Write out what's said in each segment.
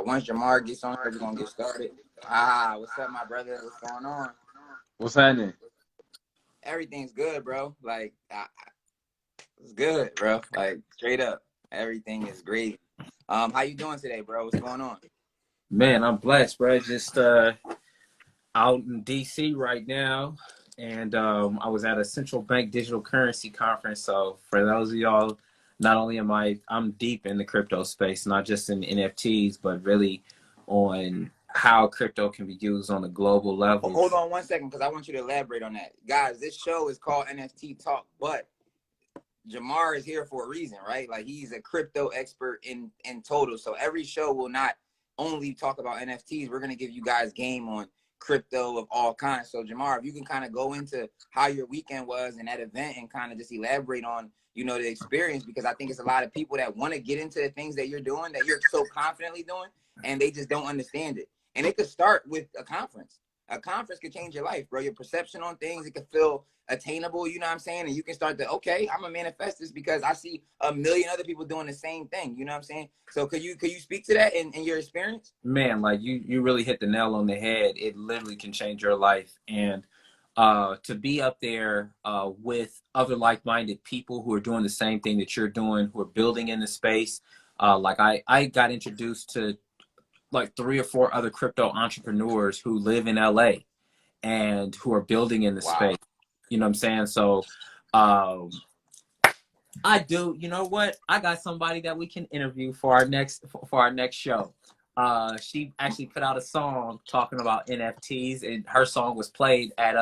Once Jamar gets on here, we're gonna get started. Ah, what's up, my brother? What's going on? What's happening? Everything's good, bro. Like, it's good, bro. Like, straight up, everything is great. How you doing today, bro? What's going on? Man, I'm blessed, bro. Just out in DC right now, and I was at a central bank digital currency conference. So for those of y'all, not only I'm deep in the crypto space, not just in NFTs, but really on how crypto can be used on a global level. Hold on 1 second, because I want you to elaborate on that, guys. This show is called NFT Talk, but Jamar is here for a reason, right? Like, he's a crypto expert in total. So every show will not only talk about NFTs. We're going to give you guys game on crypto of all kinds. So Jamar, if you can kind of go into how your weekend was and that event and kind of just elaborate on, the experience, because I think it's a lot of people that want to get into the things that you're doing, that you're so confidently doing, and they just don't understand it. And it could start with a conference. A conference could change your life, bro. Your perception on things, it could feel attainable, you know what I'm saying? And you can start to, okay, I'm gonna manifest this because I see a million other people doing the same thing, you know what I'm saying? So could you speak to that in your experience? Man, like you really hit the nail on the head. It literally can change your life. And to be up there with other like-minded people who are doing the same thing that you're doing, who are building in the space. Like I got introduced to like 3 or 4 other crypto entrepreneurs who live in LA and who are building in the space. You know what I'm saying? So I do. You know what? I got somebody that we can interview for our next show. She actually put out a song talking about NFTs, and her song was played at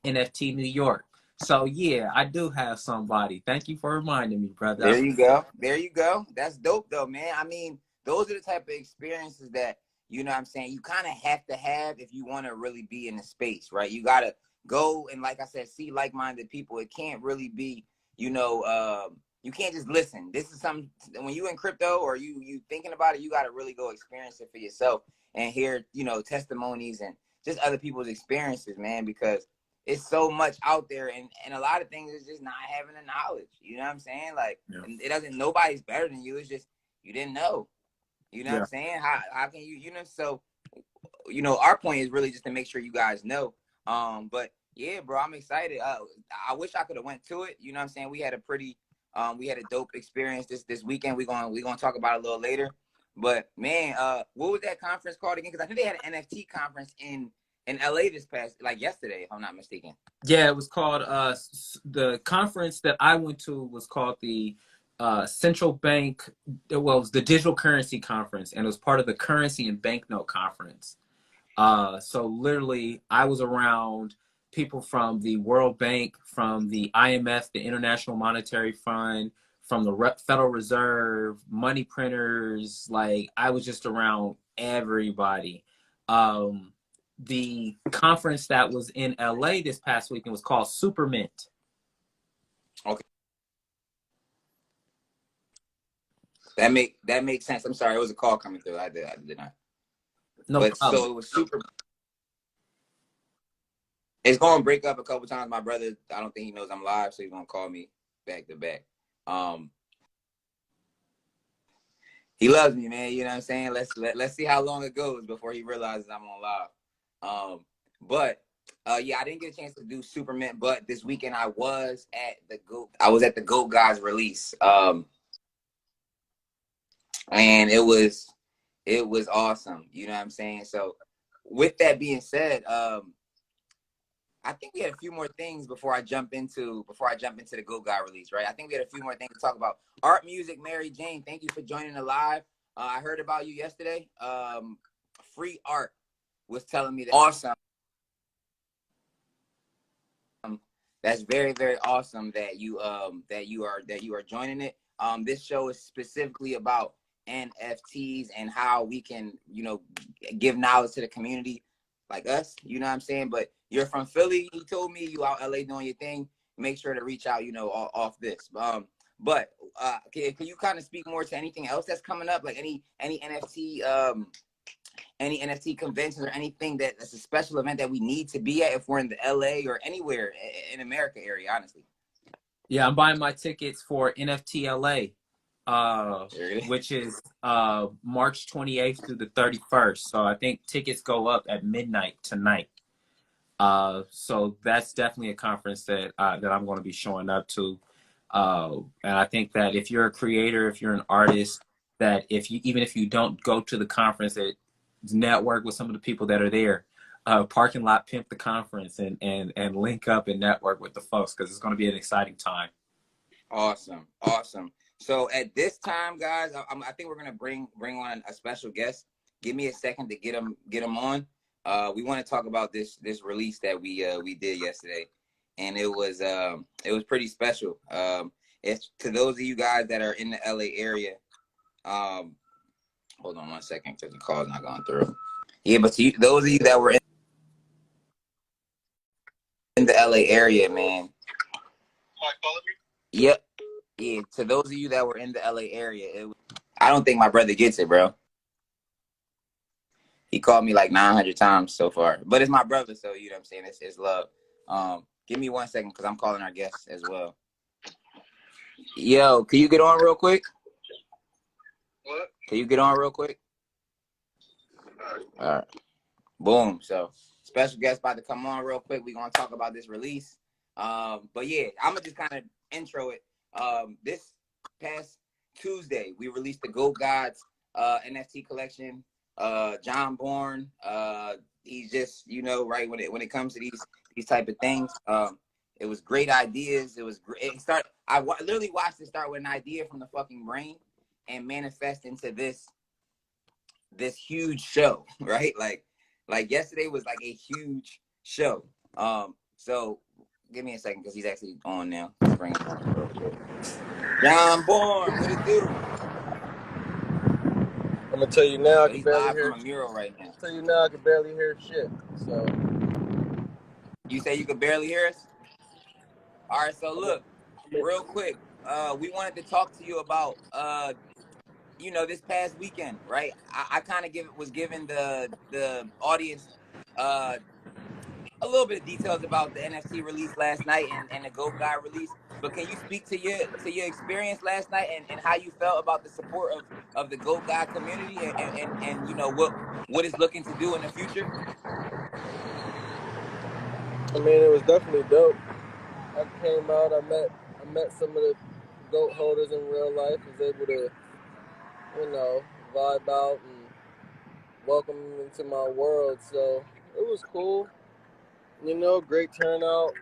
NFT New York. So yeah, I do have somebody. Thank you for reminding me, brother. There you go. There you go. That's dope, though, man. I mean, those are the type of experiences that, you know what I'm saying, you kind of have to have if you want to really be in the space, right? You got to go and, like I said, see like-minded people. It can't really be, you can't just listen. This is something, when you in crypto or you thinking about it, you got to really go experience it for yourself and hear, testimonies and just other people's experiences, man, because it's so much out there, and a lot of things is just not having the knowledge. You know what I'm saying? Like, yeah. Nobody's better than you. It's just, you didn't know. You know what I'm saying? How can you, so, our point is really just to make sure you guys know. But yeah, bro, I'm excited. I wish I could have went to it. You know what I'm saying? We had a dope experience this weekend. We're gonna talk about it a little later. But man, what was that conference called again? Because I think they had an NFT conference in LA this past, like yesterday, if I'm not mistaken. Yeah, it was called the conference that I went to was called the central bank. Well, it was the digital currency conference, and it was part of the currency and banknote conference. So literally, I was around people from the World Bank, from the IMF, the International Monetary Fund, from the Federal Reserve, money printers. Like, I was just around everybody. The conference that was in LA this past weekend was called Supermint. Okay. That makes sense. I'm sorry, it was a call coming through. I did not. No but problem. So it was super. It's going to break up a couple times. My brother, I don't think he knows I'm live, so he's going to call me back to back. He loves me, man. You know what I'm saying? Let's see how long it goes before he realizes I'm on live. Yeah, I didn't get a chance to do Supermint, but this weekend I was at the GOAT Guys release. And it was awesome. You know what I'm saying? So with that being said, I think we had a few more things before I jump into the GOAT Guy release, right? I think we had a few more things to talk about. Art Music, Mary Jane, thank you for joining the live. I heard about you yesterday. Free Art was telling me that awesome. That's very, very awesome that you are joining it. This show is specifically about NFTs and how we can, give knowledge to the community like us, you know what I'm saying? But you're from Philly. He told me you out LA doing your thing. Make sure to reach out, off this. But can you kind of speak more to anything else that's coming up? Like any NFT, any NFT conventions or anything that's a special event that we need to be at if we're in the LA or anywhere in America area, honestly. Yeah, I'm buying my tickets for NFT LA. which is March 28th through the 31st. So I think tickets go up at midnight tonight. So that's definitely a conference that I'm going to be showing up to. And I think that if you're a creator, if you're an artist, that even if you don't go to the conference, that network with some of the people that are there. Parking lot pimp the conference and link up and network with the folks, because it's going to be an exciting time. Awesome. So at this time, guys, I think we're gonna bring on a special guest. Give me a second to get him on. We want to talk about this release that we did yesterday, and it was pretty special. It's to those of you guys that are in the LA area. Hold on one second, because the call's not going through. Yeah, but to those of you that were in the LA area, man. Yep. Yeah, to those of you that were in the LA area, I don't think my brother gets it, bro. He called me like 900 times so far, but it's my brother, so you know what I'm saying. It's love. Give me 1 second, because I'm calling our guests as well. Yo, can you get on real quick? What? Can you get on real quick? All right. Boom. So special guest about to come on real quick. We're gonna talk about this release. But yeah, I'm gonna just kind of intro it. This past Tuesday, we released the Goat Gods NFT collection. John Borne, he's just, you know, right, when it comes to these type of things, it was great ideas. It was great. I literally watched it start with an idea from the fucking brain and manifest into this huge show, right? Like yesterday was like a huge show. So give me a second, because he's actually on now. Let's bring him on real quick. John Borne, what it do? I'm gonna tell you now, So he's live from a mural right now. Tell you now, I can barely hear shit. So you say you could barely hear us? All right, so look, real quick, we wanted to talk to you about you know, this past weekend, right? I kind of was giving the audience a little bit of details about the NFT release last night and the Goat God release. But can you speak to your experience last night and how you felt about the support of the Goat God community and you know what it's looking to do in the future? I mean, it was definitely dope. I came out, I met some of the goat holders in real life. Was able to, you know, vibe out and welcome them into my world. So it was cool. You know, great turnout,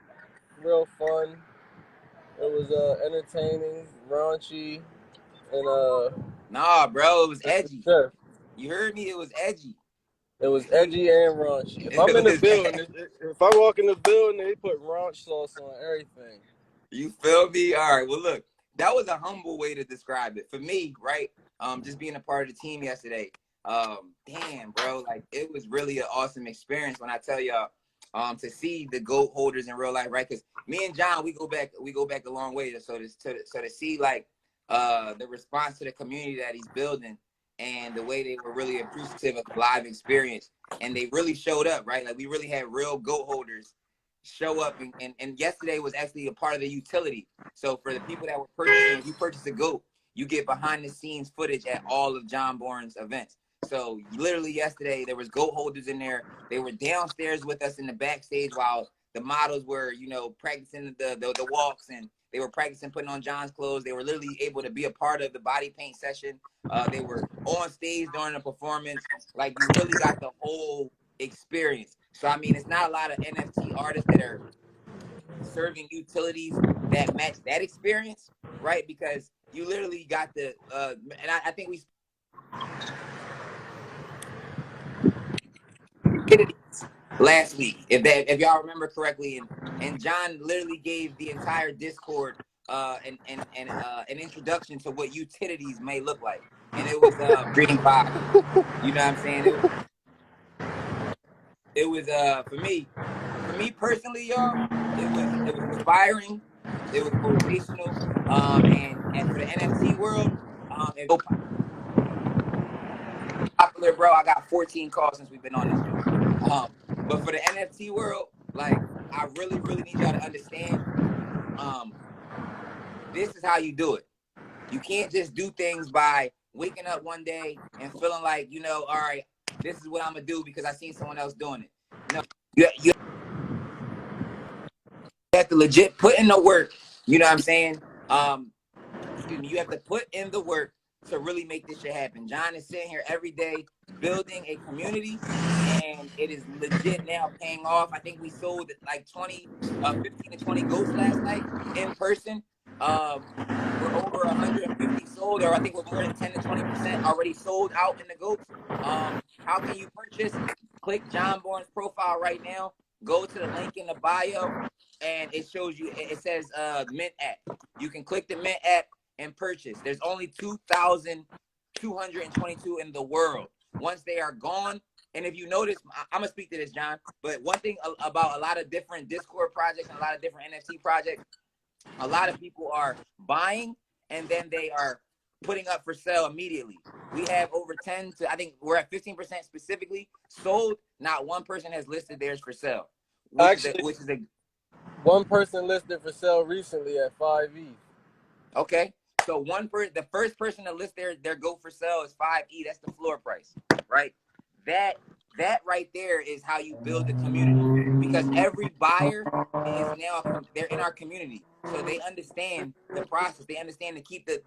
real fun. It was entertaining, raunchy, and Nah, bro, it was edgy. You heard me? It was edgy. It was edgy and raunchy. If I'm in the building, if I walk in the building, they put raunch sauce on everything. You feel me? All right. Well, look, that was a humble way to describe it for me, right? Just being a part of the team yesterday. Damn, bro, like it was really an awesome experience when I tell y'all, to see the goat holders in real life, right? Because me and John, we go back a long way. So to see like the response to the community that he's building and the way they were really appreciative of the live experience, and they really showed up, right? Like we really had real goat holders show up, and yesterday was actually a part of the utility. So for the people that were purchasing, if you purchase a goat, you get behind the scenes footage at all of John Borne's events. So literally yesterday there was goat holders in there. They were downstairs with us in the backstage while the models were, you know, practicing the walks, and they were practicing putting on John's clothes. They were literally able to be a part of the body paint session. They were on stage during the performance. Like you really got the whole experience. So I mean, it's not a lot of NFT artists that are serving utilities that match that experience, right? Because you literally got the and I think we last week, if y'all remember correctly, and John literally gave the entire Discord an introduction to what utilities may look like, and it was Green 5. You know what I'm saying? It was for me personally, y'all. It was inspiring. It was motivational. And for the NFT world, it's so popular, bro. I got 14 calls since we've been on this joint. But for the NFT world, like I really need y'all to understand. This is how you do it. You can't just do things by waking up one day and feeling like, you know, all right, this is what I'm gonna do because I seen someone else doing it. No, you have to legit put in the work. You know what I'm saying? Excuse me, you have to put in the work to really make this shit happen. John is sitting here every day building a community, and it is legit now paying off. I think we sold like 15 to 20 goats last night in person. We're over 150 sold, or I think we're more than 10 to 20% already sold out in the goats. How can you purchase? Click John Borne's profile right now. Go to the link in the bio, and it shows you. It says Mint app. You can click the Mint app and purchase. There's only 2,222 in the world. Once they are gone, and if you notice, I'm gonna speak to this, John. But one thing about a lot of different Discord projects and a lot of different NFT projects, a lot of people are buying and then they are putting up for sale immediately. We have over 10 to, I think we're at 15% specifically sold. Not one person has listed theirs for sale, which is a one person listed for sale recently at 5E. Okay, so the first person to list their go for sale is 5E. That's the floor price, right? That right there is how you build the community, because every buyer is now they're in our community, so they understand the process. They understand to keep the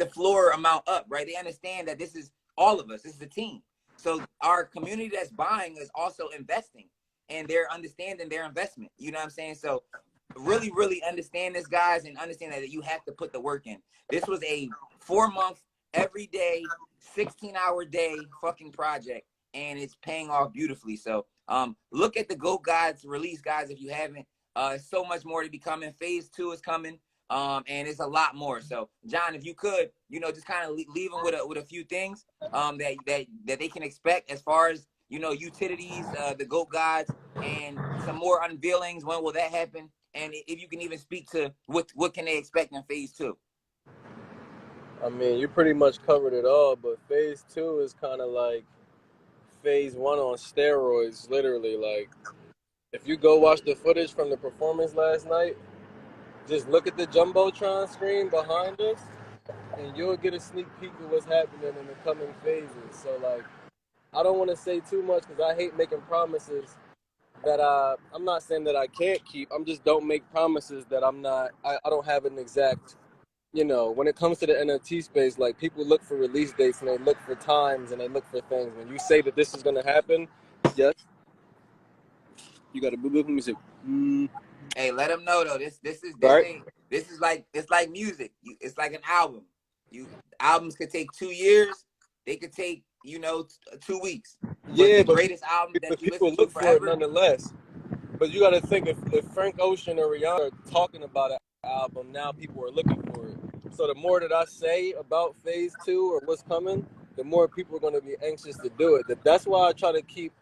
floor amount up, right? They understand that this is all of us. This is a team. So our community that's buying is also investing, and they're understanding their investment. You know what I'm saying? So really understand this, guys, and understand that you have to put the work in. This was a 4-month, every day, 16-hour day fucking project, and it's paying off beautifully. So look at the GOAT Guides release, guys, if you haven't. So much more to be coming. Phase 2 is coming, and it's a lot more. So John, if you could, you know, just kind of leave them with a few things that they can expect as far as, you know, utilities, the GOAT Guides, and some more unveilings. When will that happen? And if you can even speak to what can they expect in phase 2? I mean, you pretty much covered it all, but phase 2 is kind of like phase 1 on steroids, literally. Like, if you go watch the footage from the performance last night, just look at the Jumbotron screen behind us, and you'll get a sneak peek of what's happening in the coming phases. So, like, I don't want to say too much because I hate making promises that I'm not saying that I can't keep. I'm just don't make promises that I don't have an exact, you know, when it comes to the NFT space, like, people look for release dates and they look for times and they look for things. When you say that this is going to happen, yes, you got to boo boo music. Hey, let them know though. This Right? is like, it's like music. It's like an album. Albums could take 2 years. They could take, you know, 2 weeks. Yeah, the greatest album that you people listen to look for it forever. nonetheless. But you got to think, if Frank Ocean or Rihanna are talking about an album, now people are looking for it. So the more that I say about phase 2 or what's coming, the more people are going to be anxious to do it. That's why I try to keep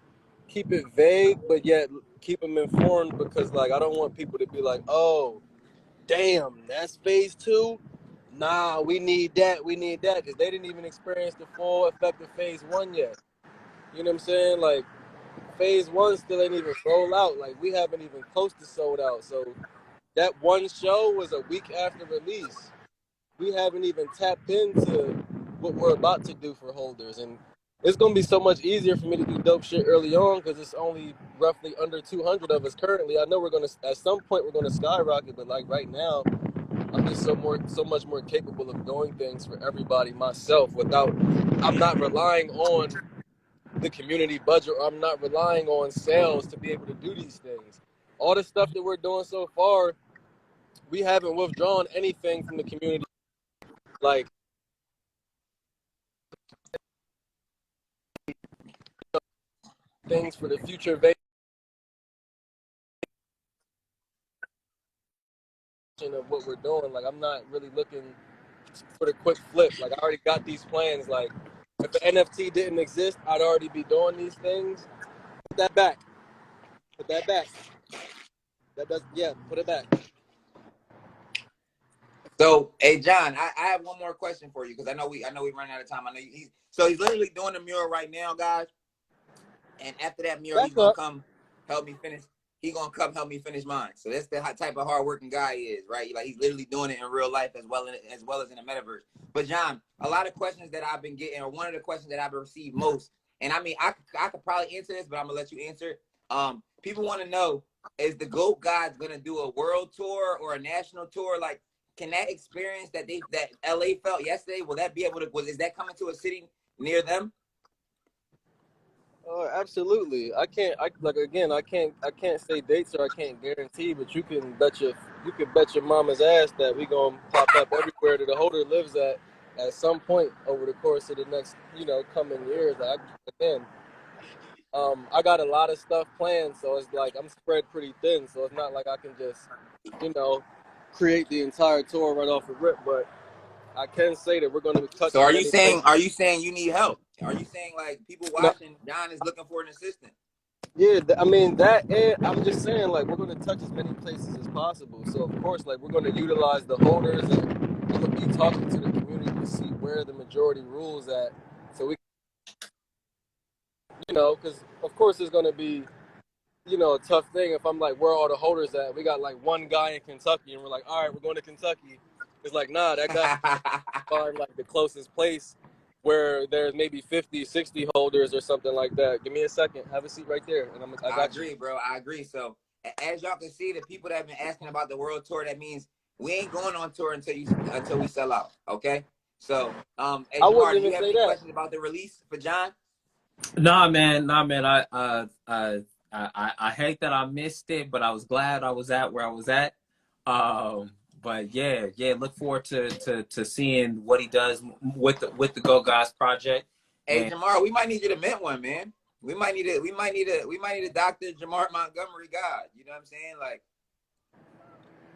it vague, but yet keep them informed, because, like, I don't want people to be like, oh, damn, that's phase 2? Nah, we need that, because they didn't even experience the full effect of phase 1 yet. You know what I'm saying? Like, phase 1 still ain't even roll out. Like, we haven't even close to sold out. So that one show was a week after release. We haven't even tapped into what we're about to do for holders. And it's going to be so much easier for me to do dope shit early on, because it's only roughly under 200 of us currently. I know we're going to, at some point, we're going to skyrocket, but, like, right now, I'm just so much more capable of doing things for everybody myself I'm not relying on the community budget, or I'm not relying on sales to be able to do these things. All the stuff that we're doing so far, we haven't withdrawn anything from the community. Like, things for the future of what we're doing. Like, I'm not really looking for the quick flip. Like, I already got these plans. Like, if the NFT didn't exist, I'd already be doing these things. Put that back. Put that back. Put it back. So, hey John, I have one more question for you, because I know we running out of time. I know he's literally doing the mural right now, guys. And after that mural, he's gonna come help me finish. he gonna come help me finish mine. So that's the type of hardworking guy he is, right? Like he's literally doing it in real life as well as in the metaverse. But John, a lot of questions that I've been getting, or one of the questions that I've received most, and I mean I could probably answer this, but I'm gonna let you answer it. People want to know, is the GOAT Gods gonna do a world tour or a national tour? Like, can that experience that LA felt yesterday, will that be able to? Is that coming to a city near them? Absolutely. I can't say dates or I can't guarantee, but you can bet your mama's ass that we gonna pop up everywhere that the holder lives at some point over the course of the next, coming years. I got a lot of stuff planned, so it's like I'm spread pretty thin, so it's not like I can just, create the entire tour right off the rip, but I can say that we're going to touch. So are you saying you need help? Are you saying like people watching, John is looking for an assistant? Yeah, I mean that, and I'm just saying like we're going to touch as many places as possible. So of course, like we're going to utilize the holders, and I'm going to be talking to the community to see where the majority rules at, so we, because of course it's going to be, a tough thing if I'm like, where are all the holders at? We got like one guy in Kentucky, and we're like, all right, we're going to Kentucky. It's like, nah, that guy find like the closest place where there's maybe 50, 60 holders or something like that. Give me a second. Have a seat right there. And I agree, bro. I agree. So as y'all can see, the people that have been asking about the world tour, that means we ain't going on tour until we sell out. Okay. So, hey, Jamar, do you have any questions about the release for John? Nah, man. I hate that I missed it, but I was glad I was at where I was at. But yeah, look forward to seeing what he does with the Go Guys project. Hey, Jamar, we might need you to mint one, man. We might need a Dr. Jamar Montgomery God. You know what I'm saying? Like,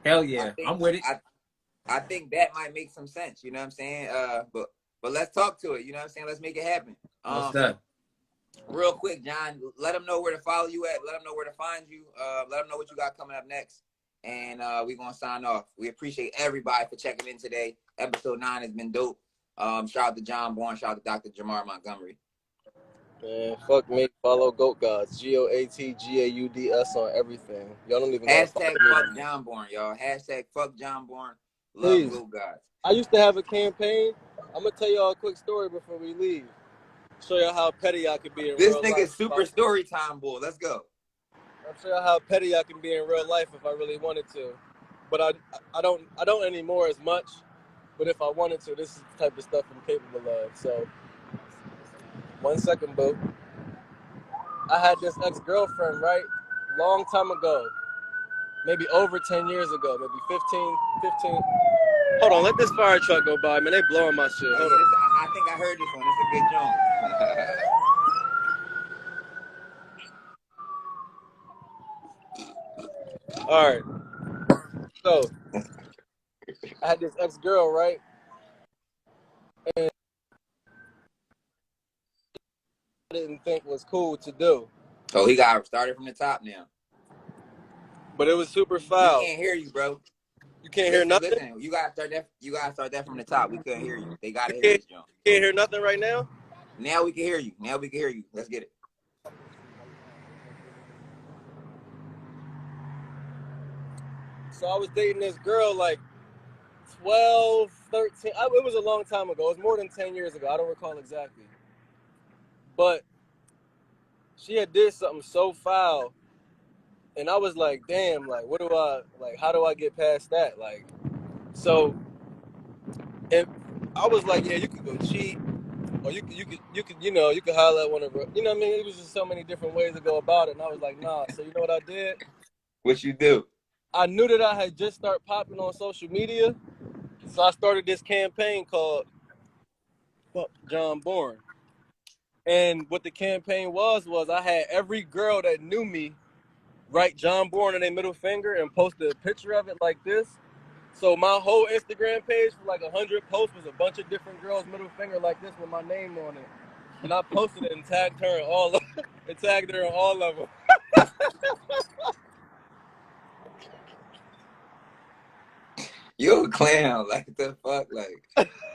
hell yeah, I'm with it. I think that might make some sense. You know what I'm saying? But let's talk to it. You know what I'm saying? Let's make it happen. Real quick, John, let them know where to follow you at. Let them know where to find you. Let them know what you got coming up next. And we're going to sign off. We appreciate everybody for checking in today. Episode 9 has been dope. Shout out to John Borne. Shout out to Dr. Jamar Montgomery. Man, fuck me. Follow GOAT Gods. GOATGAUDS on everything. Y'all don't even Hashtag fuck John Borne, y'all. Hashtag fuck John Borne. Love GOAT Gods. I used to have a campaign. I'm going to tell y'all a quick story before we leave. Show y'all how petty I can be in real life. This nigga's super story time, boy. Let's go. I'll show y'all how petty I can be in real life if I really wanted to. But I don't anymore as much. But if I wanted to, this is the type of stuff I'm capable of. So, 1 second, boo. I had this ex-girlfriend, right? Long time ago. Maybe over 10 years ago. Maybe 15. Hold on, let this fire truck go by, man. They blowing my shit. Hold on. I think I heard this one. It's a good joint. All right. So, I had this ex-girl, right? And I didn't think was cool to do. Oh, he got started from the top now. But it was super foul. We can't hear you, bro. You can't hear nothing? Listen, you gotta start that from the top. We couldn't hear you. They gotta hear this joint. You can't hear nothing right now? Now we can hear you. Let's get it. So I was dating this girl like 12, 13. It was a long time ago. It was more than 10 years ago. I don't recall exactly. But she had did something so foul. And I was like, damn, like, how do I get past that? Like, so, and I was like, yeah, you could go cheat. Or you could holler at one of her. You know what I mean? It was just so many different ways to go about it. And I was like, nah. So you know what I did? What you do? I knew that I had just started popping on social media. So I started this campaign called Fuck John Borne. And what the campaign was I had every girl that knew me write John Borne in their middle finger and post a picture of it like this. So my whole Instagram page for like 100 posts was a bunch of different girls' middle finger like this with my name on it. And I posted it and tagged her in all of them. You a clown, like the fuck, like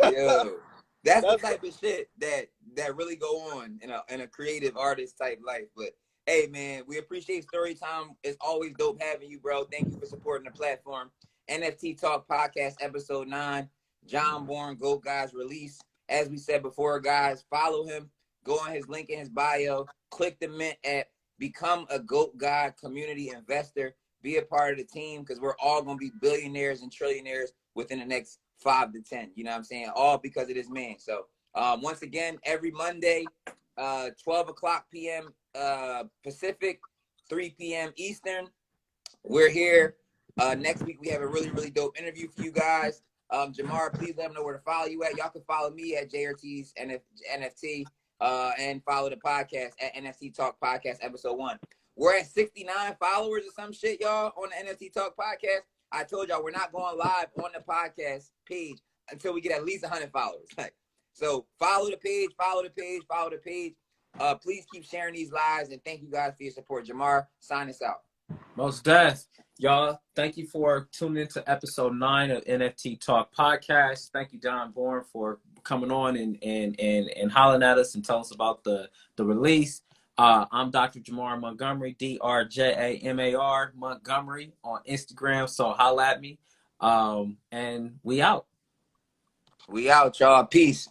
yo. That's the type of shit that really go on in a creative artist type life. But Hey, man, we appreciate story time. It's always dope having you, bro. Thank you for supporting the platform. NFT Talk Podcast, episode 9. John Borne, GOAT Guys release. As we said before, guys, follow him. Go on his link in his bio. Click the mint at Become a GOAT Guy community investor. Be a part of the team because we're all going to be billionaires and trillionaires within the next 5 to 10. You know what I'm saying? All because of this man. So, once again, every Monday, 12 o'clock p.m. Pacific, 3 p.m. Eastern. We're here. Next week, we have a really, really dope interview for you guys. Jamar, please let them know where to follow you at. Y'all can follow me at JRT's NFT and follow the podcast at NFT Talk Podcast episode 1. We're at 69 followers or some shit, y'all, on the NFT Talk Podcast. I told y'all we're not going live on the podcast page until we get at least 100 followers. So follow the page, follow the page, follow the page. Please keep sharing these lives, and thank you guys for your support. Jamar, sign us out. Most death. Y'all, thank you for tuning into episode 9 of NFT Talk Podcast. Thank you, John Borne, for coming on and hollering at us and telling us about the release. I'm Dr. Jamar Montgomery, DRJAMAR Montgomery on Instagram. So holla at me. And we out. We out, y'all. Peace.